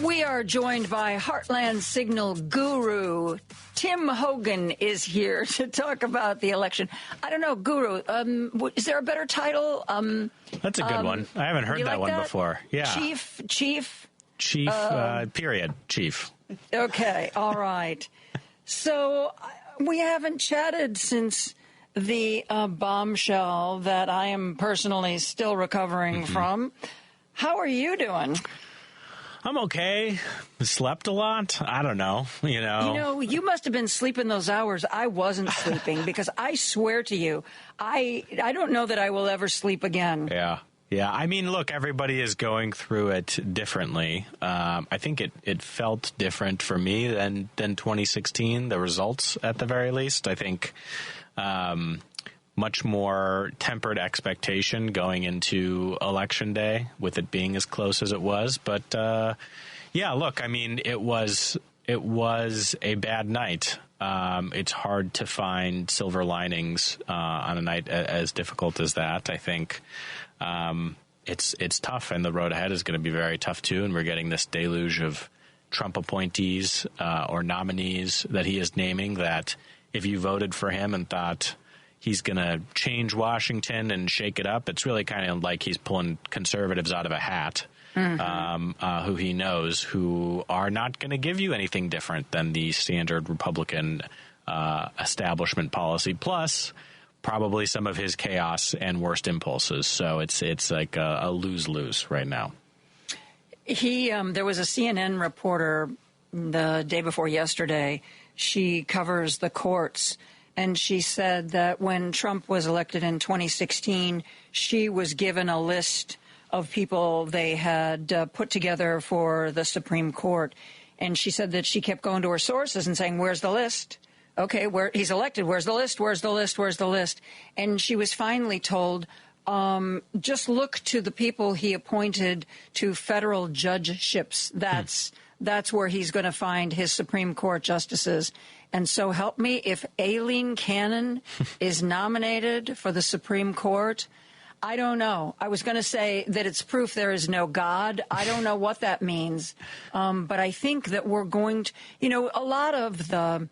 We are joined by Heartland Signal guru Tim Hogan is here to talk about the election. I don't know, guru. Is there a better title? That's a good one. I haven't heard that one before. Yeah, Chief. Period. Chief. Okay. All right. So we haven't chatted since the bombshell that I am personally still recovering from. How are you doing? I'm okay. Slept a lot. I don't know. You must have been sleeping those hours. I wasn't sleeping because I swear to you, I don't know that I will ever sleep again. Yeah. I mean, look, everybody is going through it differently. I think it felt different for me than 2016, the results at the very least. I think much more tempered expectation going into Election Day with it being as close as it was. But, look, I mean, it was a bad night. It's hard to find silver linings on a night as difficult as that. I think it's tough, and the road ahead is going to be very tough, too, and we're getting this deluge of Trump appointees or nominees that he is naming that if you voted for him and thought he's going to change Washington and shake it up, it's really kind of like he's pulling conservatives out of a hat, who he knows, who are not going to give you anything different than the standard Republican establishment policy, plus probably some of his chaos and worst impulses. So it's like a lose-lose right now. There was a CNN reporter the day before yesterday. She covers the courts. And she said that when Trump was elected in 2016, she was given a list of people they had put together for the Supreme Court. And she said that she kept going to her sources and saying, where's the list? Okay, where he's elected, where's the list? Where's the list? Where's the list? And she was finally told, just look to the people he appointed to federal judgeships. That's where he's going to find his Supreme Court justices. And so help me, if Aileen Cannon is nominated for the Supreme Court, I don't know. I was going to say that it's proof there is no God. I don't know what that means. But I think that we're going to, a lot of the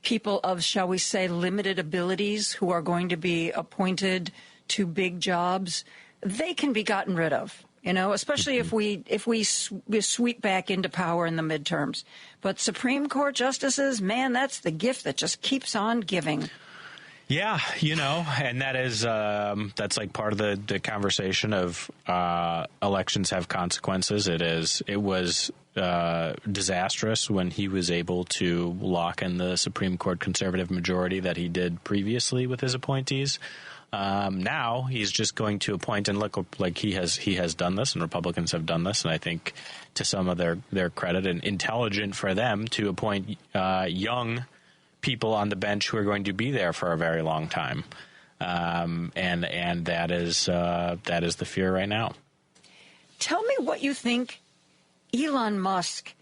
people of, shall we say, limited abilities who are going to be appointed to big jobs, they can be gotten rid of. Especially if we sweep back into power in the midterms. But Supreme Court justices, man, that's the gift that just keeps on giving. Yeah, and that is that's like part of the conversation of elections have consequences. It was disastrous when he was able to lock in the Supreme Court conservative majority that he did previously with his appointees. Now he's just going to appoint and look like he has done this, and Republicans have done this, and I think to some of their credit, and intelligent for them to appoint young people on the bench who are going to be there for a very long time, and that is the fear right now. Tell me what you think Elon Musk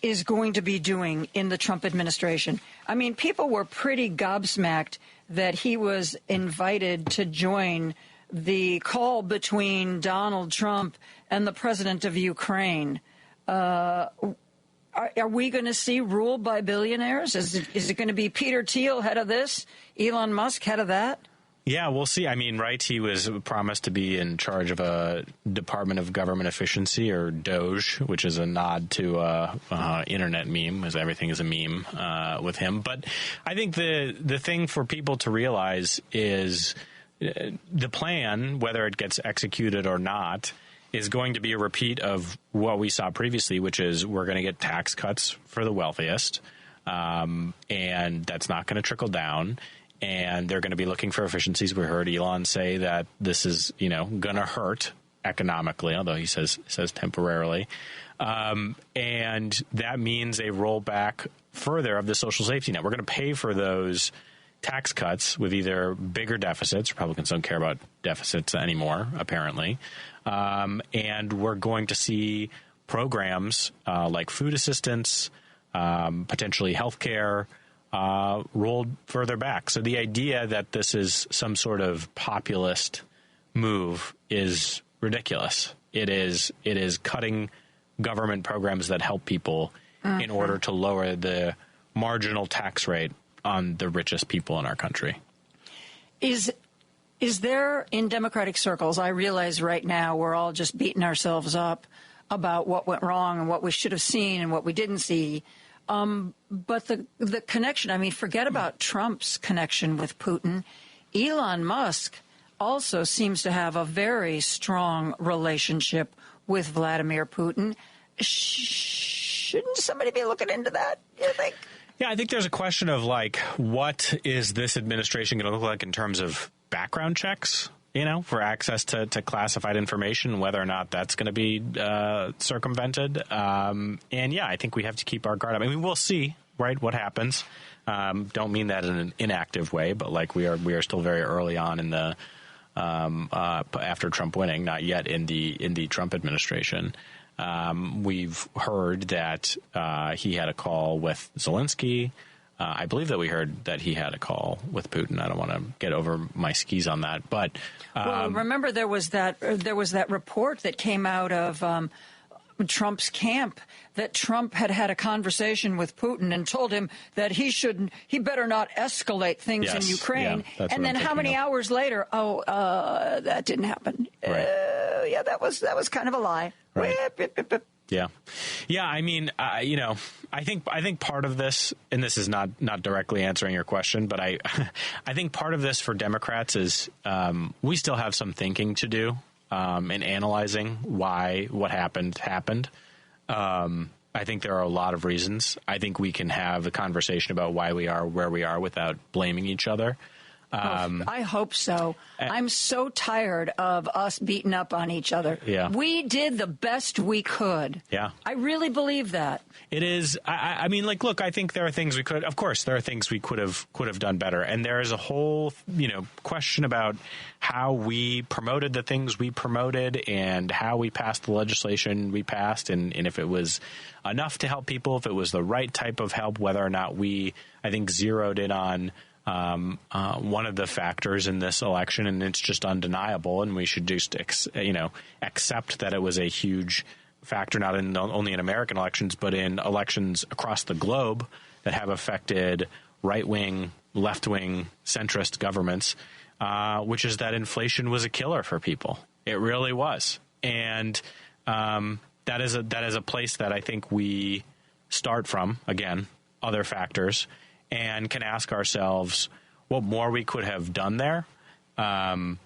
is going to be doing in the Trump administration. I mean, people were pretty gobsmacked that he was invited to join the call between Donald Trump and the president of Ukraine. Are we going to see rule by billionaires? Is it going to be Peter Thiel head of this, Elon Musk head of that? Yeah, we'll see. I mean, right, he was promised to be in charge of a Department of Government Efficiency, or DOGE, which is a nod to internet meme, as everything is a meme with him. But I think the thing for people to realize is the plan, whether it gets executed or not, is going to be a repeat of what we saw previously, which is we're going to get tax cuts for the wealthiest, and that's not going to trickle down. And they're going to be looking for efficiencies. We heard Elon say that this is, going to hurt economically, although he says temporarily. And that means a rollback further of the social safety net. We're going to pay for those tax cuts with either bigger deficits. Republicans don't care about deficits anymore, apparently. And we're going to see programs like food assistance, potentially health care, rolled further back. So the idea that this is some sort of populist move is ridiculous. It is cutting government programs that help people in order to lower the marginal tax rate on the richest people in our country. Is there, in Democratic circles, I realize right now we're all just beating ourselves up about what went wrong and what we should have seen and what we didn't see. But the connection, I mean, forget about Trump's connection with Putin. Elon Musk also seems to have a very strong relationship with Vladimir Putin. Shouldn't somebody be looking into that, you think? Yeah, I think there's a question of, like, what is this administration going to look like in terms of background checks, for access to classified information, whether or not that's going to be circumvented. And, yeah, I think we have to keep our guard up. I mean, we'll see, right, what happens. Don't mean that in an inactive way, but, like, we are still very early on in the after Trump winning, not yet in the Trump administration. We've heard that he had a call with Zelensky. I believe that we heard that he had a call with Putin. I don't want to get over my skis on that, but well, remember there was that report that came out of Trump's camp that Trump had a conversation with Putin and told him that he better not escalate things in Ukraine. Yeah, and then how many hours later? That didn't happen. Right. Yeah, that was kind of a lie. Right. Yeah. I mean, I think part of this, and this is not directly answering your question, but I think part of this for Democrats is we still have some thinking to do in analyzing why what happened. I think there are a lot of reasons. I think we can have a conversation about why we are where we are without blaming each other. I hope so. I'm so tired of us beating up on each other. Yeah. We did the best we could. Yeah. I really believe that. It is. I mean, like, look, I think there are things we could have done better. And there is a whole, question about how we promoted the things we promoted and how we passed the legislation we passed. And if it was enough to help people, if it was the right type of help, whether or not we, I think, zeroed in on one of the factors in this election, and it's just undeniable, and we should just accept that it was a huge factor, not only in American elections, but in elections across the globe that have affected right-wing, left-wing, centrist governments, which is that inflation was a killer for people. It really was, and that is a place that I think we start from. Again, other factors. And can ask ourselves what more we could have done there. And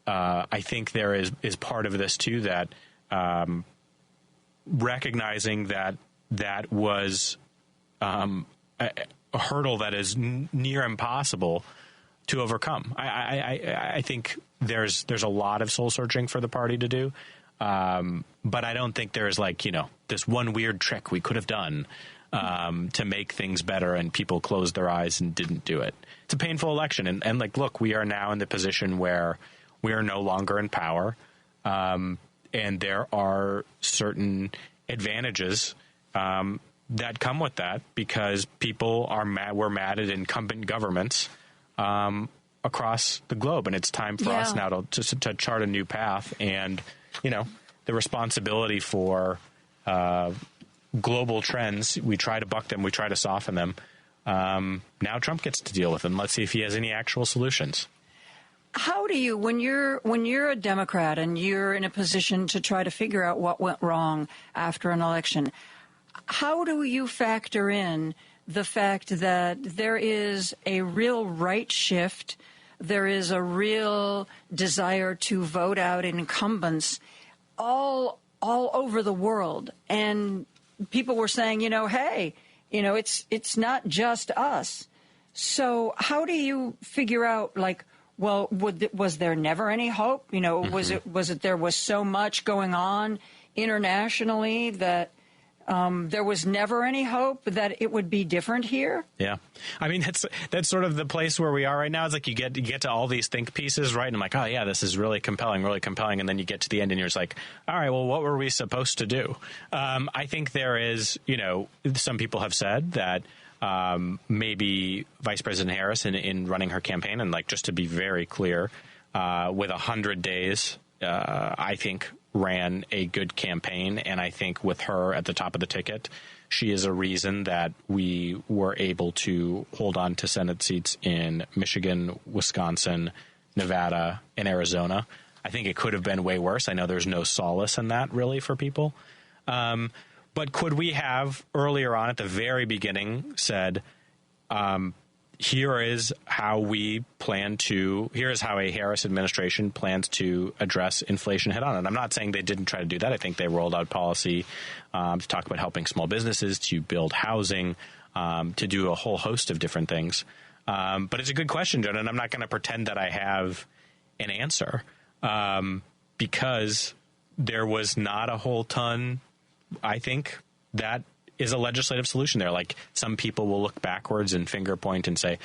I think there is part of this, too, that recognizing that was a hurdle that is near impossible to overcome. I think there's a lot of soul searching for the party to do. But I don't think there's this one weird trick we could have done to make things better, and people closed their eyes and didn't do it. It's a painful election. And look, we are now in the position where we are no longer in power. And there are certain advantages that come with that because people were mad at incumbent governments across the globe. And it's time for us now to chart a new path. And, the responsibility for global trends, we try to buck them, we try to soften them. Now Trump gets to deal with them. Let's see if he has any actual solutions. How do you, when you're a Democrat and you're in a position to try to figure out what went wrong after an election, how do you factor in the fact that there is a real right shift, there is a real desire to vote out incumbents all over the world, and people were saying, hey, it's not just us. So how do you figure out, was there never any hope? Was it there was so much going on internationally that there was never any hope that it would be different here? Yeah. I mean, that's sort of the place where we are right now. It's like you get to all these think pieces, right? And I'm like, oh, yeah, this is really compelling. And then you get to the end and you're just like, all right, well, what were we supposed to do? I think there is, some people have said that maybe Vice President Harris in running her campaign, and just to be very clear, with 100 days, I think ran a good campaign. And I think with her at the top of the ticket, she is a reason that we were able to hold on to Senate seats in Michigan, Wisconsin, Nevada, and Arizona. I think it could have been way worse. I know there's no solace in that really for people. But could we have earlier on at the very beginning said, here is how a Harris administration plans to address inflation head on. And I'm not saying they didn't try to do that. I think they rolled out policy to talk about helping small businesses, to build housing, to do a whole host of different things. But it's a good question, Joan, and I'm not going to pretend that I have an answer because there was not a whole ton, I think, that is a legislative solution there. Like some people will look backwards and finger point and say,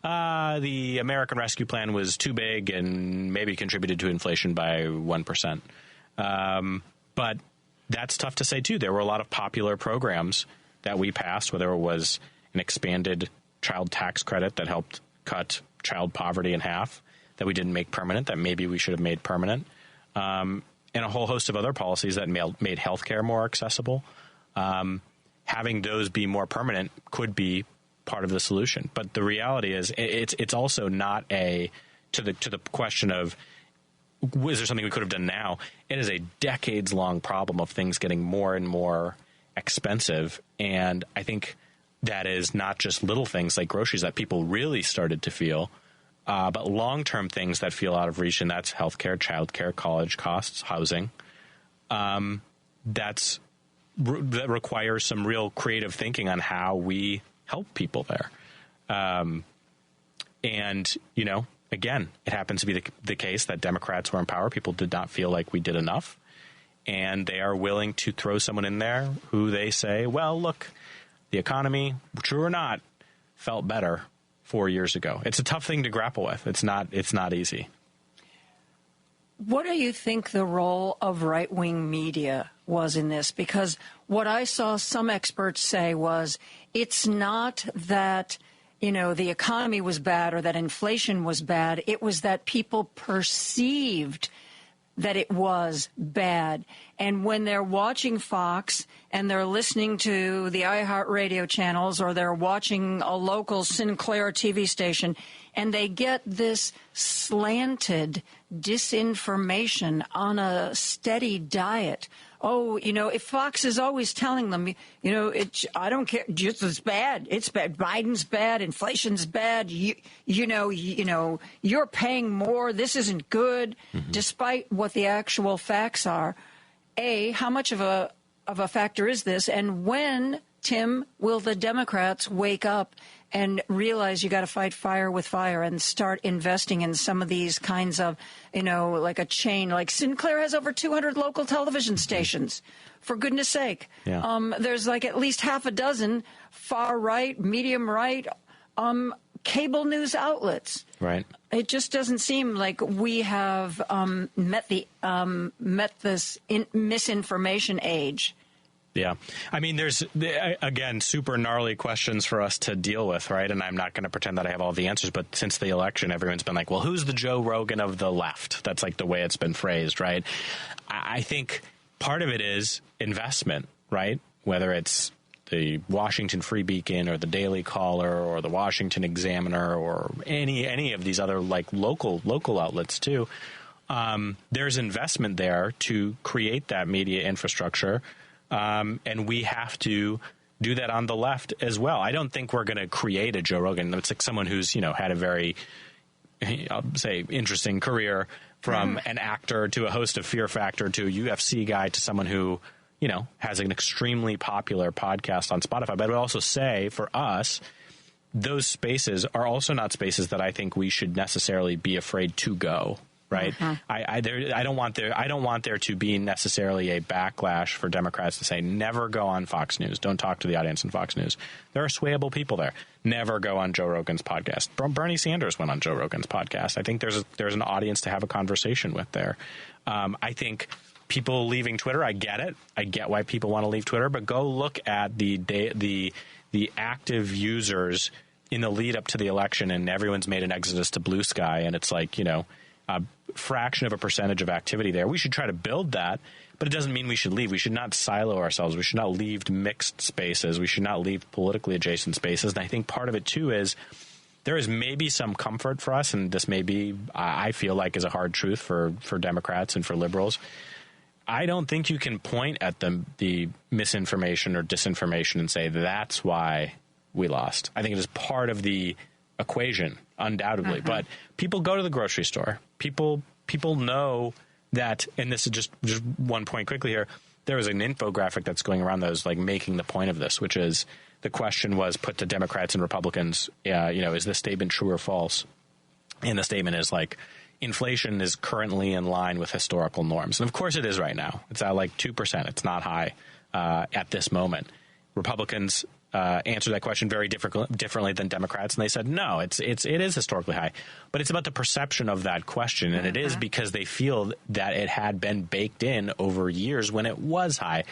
the American Rescue Plan was too big and maybe contributed to inflation by 1%. But that's tough to say, too. There were a lot of popular programs that we passed, whether it was an expanded child tax credit that helped cut child poverty in half, that we didn't make permanent, that maybe we should have made permanent, and a whole host of other policies that made healthcare more accessible. Having those be more permanent could be part of the solution. But the reality is it's also not to the question of, is there something we could have done now? It is a decades-long problem of things getting more and more expensive. And I think that is not just little things like groceries that people really started to feel, but long-term things that feel out of reach, and that's healthcare, childcare, college costs, housing. That requires some real creative thinking on how we help people there. And, again, it happens to be the case that Democrats were in power. People did not feel like we did enough. And they are willing to throw someone in there who they say, well, look, the economy, true or not, felt better 4 years ago. It's a tough thing to grapple with. It's not easy. What do you think the role of right-wing media was in this? Because what I saw some experts say was it's not that, the economy was bad or that inflation was bad. It was that people perceived that it was bad. And when they're watching Fox and they're listening to the iHeartRadio channels or they're watching a local Sinclair TV station and they get this slanted disinformation on a steady diet. Oh, if Fox is always telling them, I don't care, just it's bad. It's bad. Biden's bad. Inflation's bad. You're paying more. This isn't good, despite what the actual facts are. How much of a factor is this? And when, Tim, will the Democrats wake up and realize you got to fight fire with fire and start investing in some of these kinds of, like a chain, like Sinclair has over 200 local television stations, for goodness sake. Yeah. There's like at least half a dozen far right, medium right, cable news outlets. Right. It just doesn't seem like we have met this misinformation age. Yeah. I mean, there's, again, super gnarly questions for us to deal with, right? And I'm not going to pretend that I have all the answers, but since the election, everyone's been like, well, who's the Joe Rogan of the left? That's like the way it's been phrased, right? I think part of it is investment, right? Whether it's the Washington Free Beacon or the Daily Caller or the Washington Examiner or any of these other like local outlets too. There's investment there to create that media infrastructure. And we have to do that on the left as well. I don't think we're going to create a Joe Rogan. It's like someone who's, had a very, I'll say, interesting career from an actor to a host of Fear Factor to a UFC guy to someone who, has an extremely popular podcast on Spotify. But I would also say for us, those spaces are also not spaces that I think we should necessarily be afraid to go. Right. I don't want there to be necessarily a backlash for Democrats to say never go on Fox News. Don't talk to the audience on Fox News. There are swayable people there. Never go on Joe Rogan's podcast. Bernie Sanders went on Joe Rogan's podcast. I think there's an audience to have a conversation with there. I think people leaving Twitter, I get it. I get why people want to leave Twitter. But go look at the active users in the lead up to the election, and everyone's made an exodus to Blue Sky. And it's like, a fraction of a percentage of activity there. We should try to build that, but it doesn't mean we should leave. We should not silo ourselves. We should not leave mixed spaces. We should not leave politically adjacent spaces. And I think part of it, too, is there is maybe some comfort for us, and this may be, I feel like, is a hard truth for Democrats and for liberals. I don't think you can point at the misinformation or disinformation and say that's why we lost. I think it is part of the equation, undoubtedly. But people go to the grocery store. People know that, and this is just one point quickly here, there was an infographic that's going around that was like making the point of this, which is the question was put to Democrats and Republicans, is this statement true or false? And the statement is like, inflation is currently in line with historical norms. And of course it is right now. It's at like 2%. It's not high at this moment. Republicans answered that question very differently than Democrats, and they said no, it is historically high. But it's about the perception of that question, and it is because they feel that it had been baked in over years when it was high.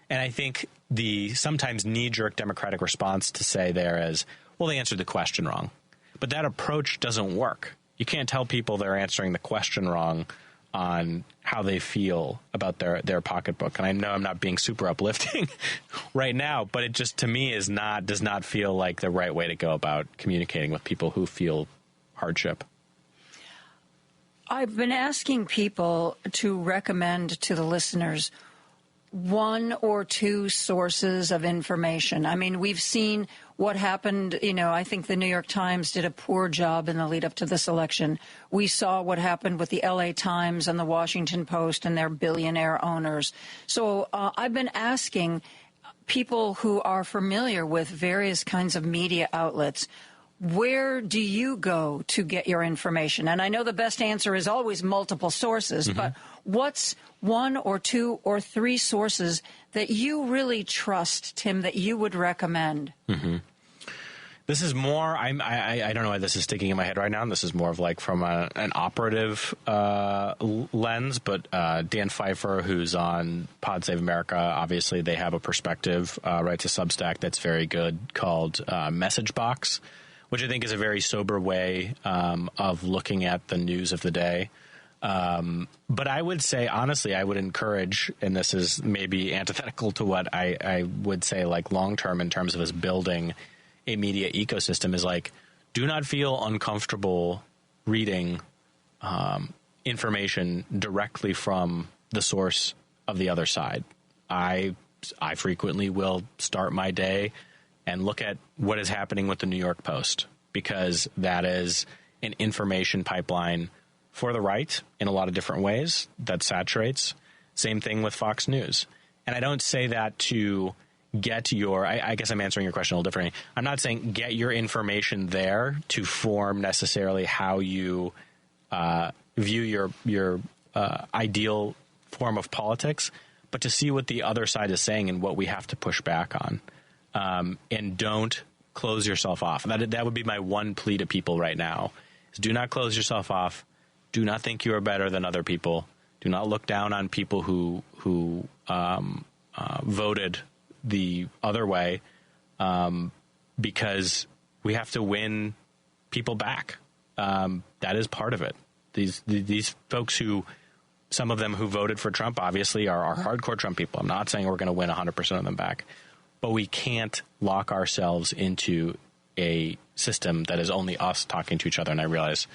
And I think the sometimes knee-jerk Democratic response to say there is, well, they answered the question wrong. But that approach doesn't work. You can't tell people they're answering the question wrong on how they feel about their pocketbook. And I know I'm not being super uplifting right now, but it just, to me, does not feel like the right way to go about communicating with people who feel hardship. I've been asking people to recommend to the listeners one or two sources of information. I mean, we've seen what happened. I think the New York Times did a poor job in the lead up to this election. We saw what happened with the LA Times and the Washington Post and their billionaire owners. So I've been asking people who are familiar with various kinds of media outlets, where do you go to get your information? And I know the best answer is always multiple sources, but what's one or two or three sources that you really trust, Tim, that you would recommend? This is more, I don't know why this is sticking in my head right now, and this is more of like from an operative lens, but Dan Pfeiffer, who's on Pod Save America, obviously they have a perspective, writes a Substack that's very good called Message Box, which I think is a very sober way of looking at the news of the day. But I would say, honestly, I would encourage, and this is maybe antithetical to what I would say, like long-term in terms of us building a media ecosystem, is like, do not feel uncomfortable reading information directly from the source of the other side. I frequently will start my day and look at what is happening with the New York Post, because that is an information pipeline for the right in a lot of different ways that saturates. Same thing with Fox News. And I don't say that to get your, I guess I'm answering your question a little differently. I'm not saying get your information there to form necessarily how you view your ideal form of politics, but to see what the other side is saying and what we have to push back on. And don't close yourself off. That would be my one plea to people right now, is do not close yourself off. Do not think you are better than other people. Do not look down on people who voted the other way, because we have to win people back. That is part of it. These folks some of them who voted for Trump, obviously, are hardcore Trump people. I'm not saying we're going to win 100% of them back. But we can't lock ourselves into a system that is only us talking to each other. And I realize,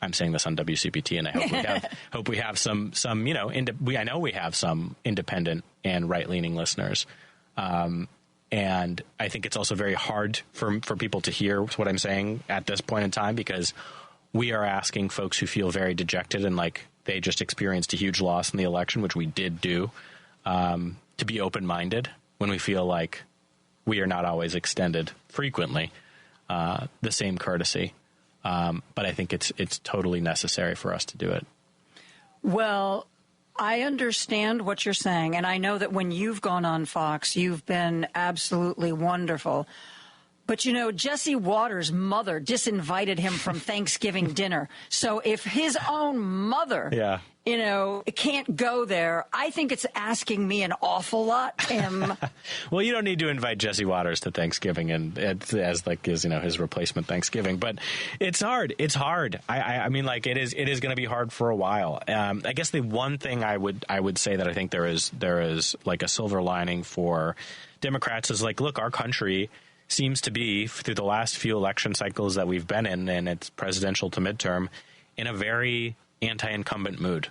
I'm saying this on WCPT, and I hope we have some I know we have some independent and right-leaning listeners. And I think it's also very hard for people to hear what I'm saying at this point in time, because we are asking folks who feel very dejected and like they just experienced a huge loss in the election, which we did do, to be open-minded when we feel like we are not always extended frequently the same courtesy. But I think it's totally necessary for us to do it. Well, I understand what you're saying, and I know that when you've gone on Fox, you've been absolutely wonderful. But, you know, Jesse Waters' mother disinvited him from Thanksgiving dinner. So if his own mother, you know, can't go there, I think it's asking me an awful lot, Tim. Well, you don't need to invite Jesse Waters to Thanksgiving and as like his, you know, his replacement Thanksgiving. But it's hard. It's hard. I mean, like it is going to be hard for a while. I guess the one thing I would say that I think there is like a silver lining for Democrats is like, look, our country seems to be, through the last few election cycles that we've been in, and it's presidential to midterm, in a very anti-incumbent mood.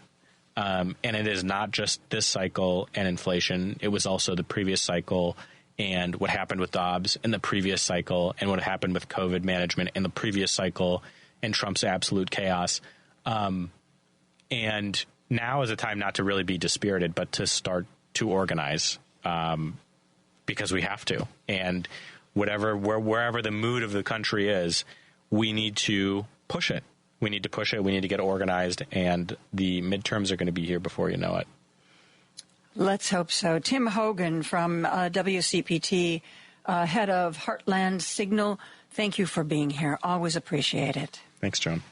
And it is not just this cycle and inflation. It was also the previous cycle and what happened with Dobbs in the previous cycle and what happened with COVID management in the previous cycle and Trump's absolute chaos. And now is a time not to really be dispirited, but to start to organize because we have to. And wherever the mood of the country is, we need to push it. We need to push it. We need to get organized. And the midterms are going to be here before you know it. Let's hope so. Tim Hogan from WCPT, head of Heartland Signal, thank you for being here. Always appreciate it. Thanks, Joan.